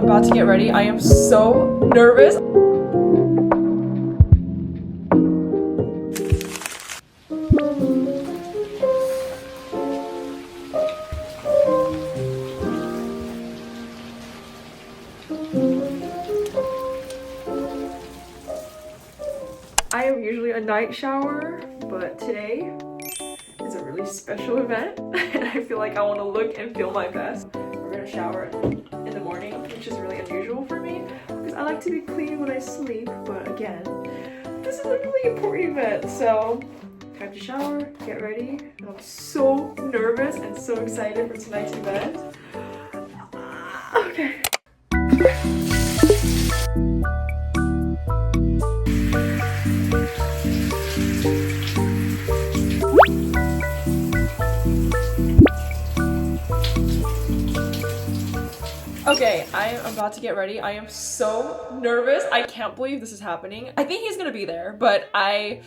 about to get ready. I am so nervous. I am usually a night shower, but today is a really special event and I feel like I want to look and feel my best. We're gonna shower in the morning, which is really unusual for me because I like to be clean when I sleep, but again, this is a really important event, so I have to shower, get ready, and I'm so nervous and so excited for tonight's event. Okay. Okay, I am about to get ready. I am so nervous. I can't believe this is happening. I think he's gonna be there, but I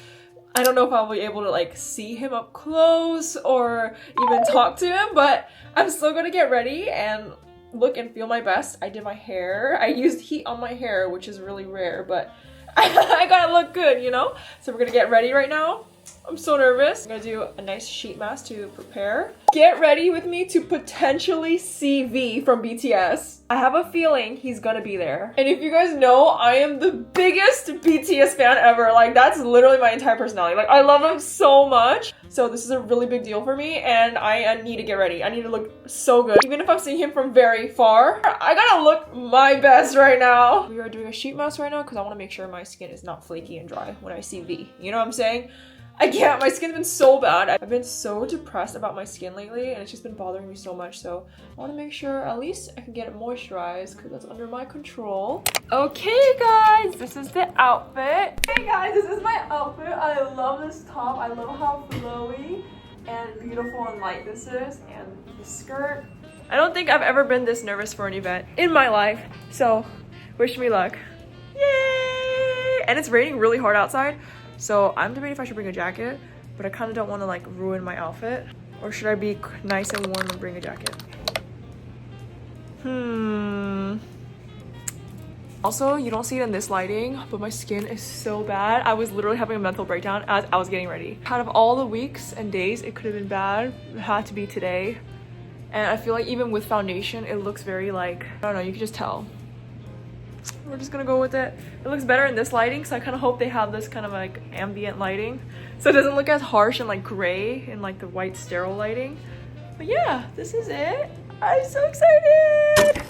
don't know if I'll be able to like see him up close or even talk to him, but I'm still gonna get ready and look and feel my best. I did my hair. I used heat on my hair, which is really rare, but I gotta look good, you know? So we're gonna get ready right now. I'm so nervous. I'm gonna do a nice sheet mask to prepare. Get ready with me to potentially see V from BTS. I have a feeling he's gonna be there. And if you guys know, I am the biggest BTS fan ever. Like, that's literally my entire personality. Like, I love them so much. So this is a really big deal for me and I need to get ready. I need to look so good. Even if I'm seeing him from very far, I gotta look my best right now. We are doing a sheet mask right now because I wanna make sure my skin is not flaky and dry when I see V. You know what I'm saying? I can't, my skin's been so bad. I've been so depressed about my skin lately and it's just been bothering me so much, so I want to make sure at least I can get it moisturized because that's under my control. Okay guys, this is the outfit. Hey guys, this is my outfit. I love this top. I love how flowy and beautiful and light this is, and the skirt. I don't think I've ever been this nervous for an event in my life, so wish me luck. Yay! And it's raining really hard outside. So I'm debating if I should bring a jacket, but I kind of don't want to like ruin my outfit. Or should I be nice and warm and bring a jacket? Also, you don't see it in this lighting, but my skin is so bad. I was literally having a mental breakdown as I was getting ready. Out of all the weeks and days it could have been bad, it had to be today. And I feel like even with foundation, it looks very like, I don't know, you can just tell. We're just gonna go with it. It looks better in this lighting, so I kind of hope they have this kind of like ambient lighting so it doesn't look as harsh and like gray in like the white sterile lighting. But yeah, this is it. I'm so excited.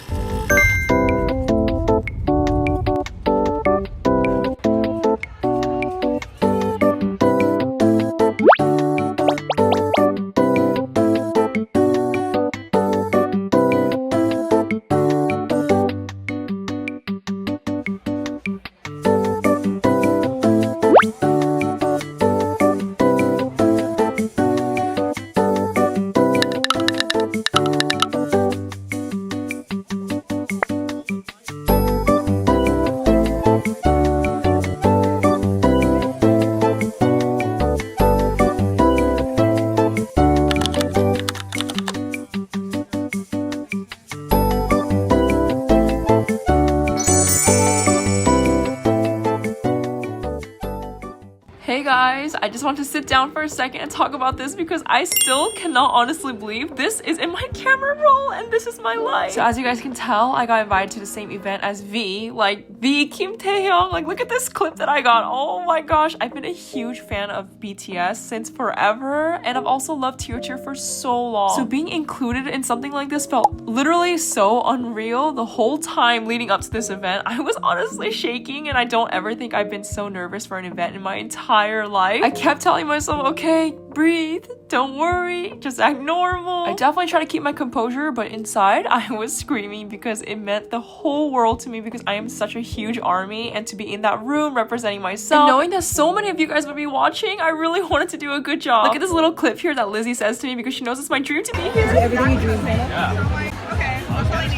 Hey guys, I just want to sit down for a second and talk about this because I still cannot honestly believe this is in my camera roll and this is my life. So as you guys can tell, I got invited to the same event as V, like V, Kim Taehyung. Like, look at this clip that I got. Oh my gosh, I've been a huge fan of BTS since forever, and I've also loved TIRTIR for so long. So being included in something like this felt literally so unreal. The whole time leading up to this event, I was honestly shaking, and I don't ever think I've been so nervous for an event in my entire life. I kept telling myself, okay, breathe, don't worry, just act normal. I definitely try to keep my composure, but inside I was screaming because it meant the whole world to me because I am such a huge ARMY, and to be in that room representing myself and knowing that so many of you guys would be watching, I really wanted to do a good job. Look at this little clip here that Lizzie says to me because she knows it's my dream to be here. Is it everything you dream for? Yeah. Okay.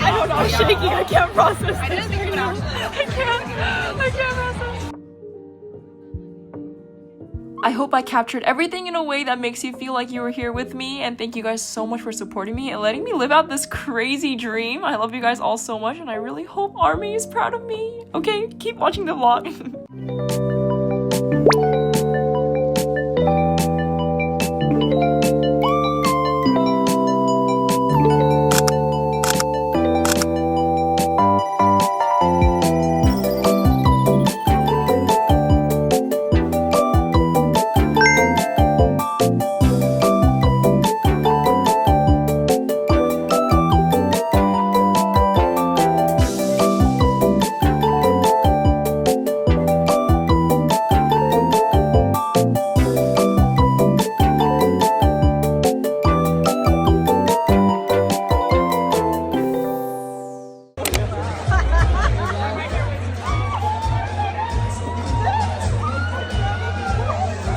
I don't know, I'm shaking, I can't process this. I didn't think you would actually. I can't process. I hope I captured everything in a way that makes you feel like you were here with me, and thank you guys so much for supporting me and letting me live out this crazy dream. I love you guys all so much, and I really hope Army is proud of me. Okay, keep watching the vlog.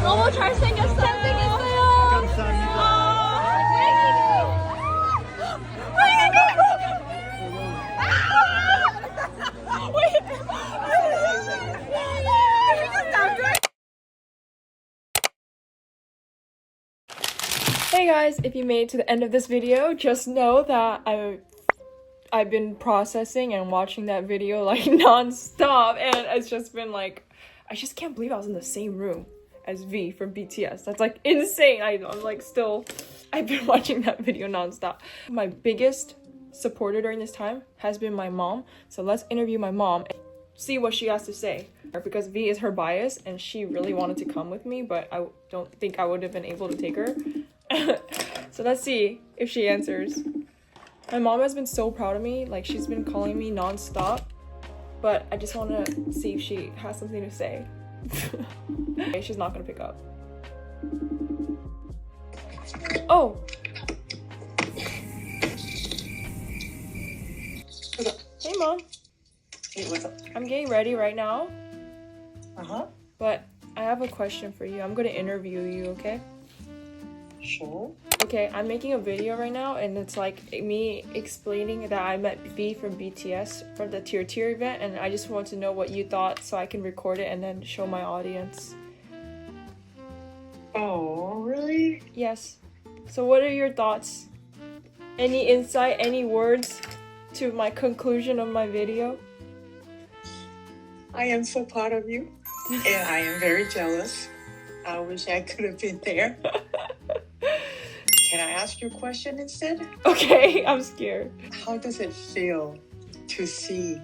너무 잘생겼어요. Hey guys, if you made it to the end of this video, just know that I've been processing and watching that video like non-stop, and it's just been like, I just can't believe I was in the same room as V from BTS. That's like insane. I'm like I've been watching that video non-stop. My biggest supporter during this time has been my mom, so let's interview my mom and see what she has to say, because V is her bias and she really wanted to come with me, but I don't think I would have been able to take her. So let's see if she answers. My mom has been so proud of me, like she's been calling me non-stop, but I just want to see if she has something to say. Okay, she's not gonna pick up. Oh! Hey mom. Hey, what's up? I'm getting ready right now, Uh-huh. but I have a question for you. I'm gonna interview you, okay? Sure. Okay, I'm making a video right now, and it's like me explaining that I met V from BTS from the TIRTIR event, and I just want to know what you thought so I can record it and then show my audience. Oh, really? Yes. So what are your thoughts? Any insight, any words to my conclusion of my video? I am so proud of you, and I am very jealous. I wish I could have been there. Can I ask you a question instead? Okay, I'm scared. How does it feel to see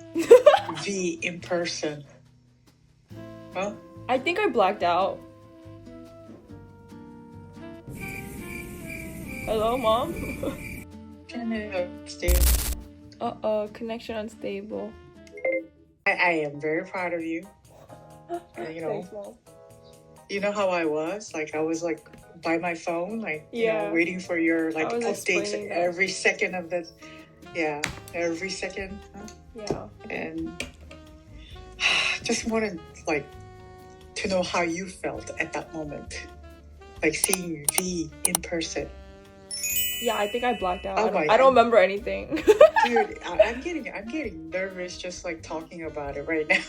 V in person? Huh? I think I blacked out. Hello, mom? Can I stay? Uh-oh, connection unstable. I am very proud of you. You know, Thanks, mom. you know how I was? Like, I was like by my phone, like, you know, waiting for your like I was updates explaining that. every second of the, yeah, every second. Yeah. And just wanted like to know how you felt at that moment, like seeing V in person. Yeah, I think I blacked out. Oh I don't remember anything. Dude, I'm getting nervous just like talking about it right now.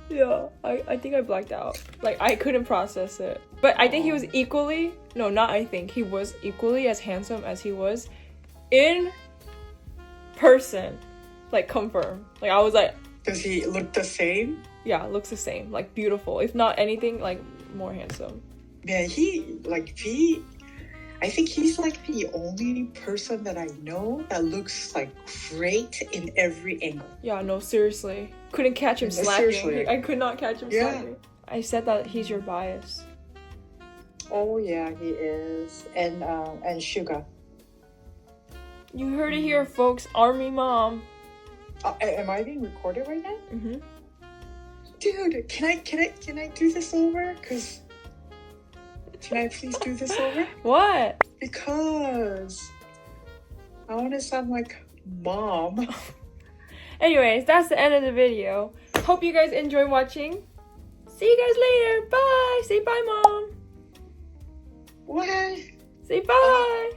Yeah, I think I blacked out. Like, I couldn't process it. But I think he was equally, no, not I think, he was equally as handsome as he was in person. Like, confirmed. Like, I was like... Does he look the same? Yeah, looks the same. Like, beautiful. If not anything, like, more handsome. Yeah, V, I think he's like the only person that I know that looks like great in every angle. Yeah, no, seriously. Couldn't catch him No, slacking. seriously. I could not catch him Yeah. slacking. I said that he's your bias. Oh yeah, he is. And Suga. You heard it here, folks. Army mom. Am I being recorded right now? Mm-hmm. Dude, can I do this over? Can I please do this over? What? Because I want to sound like mom. Anyways, that's the end of the video. Hope you guys enjoy watching. See you guys later. Bye. Say bye, mom. What? Say bye.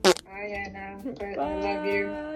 Bye, Anna. I love you.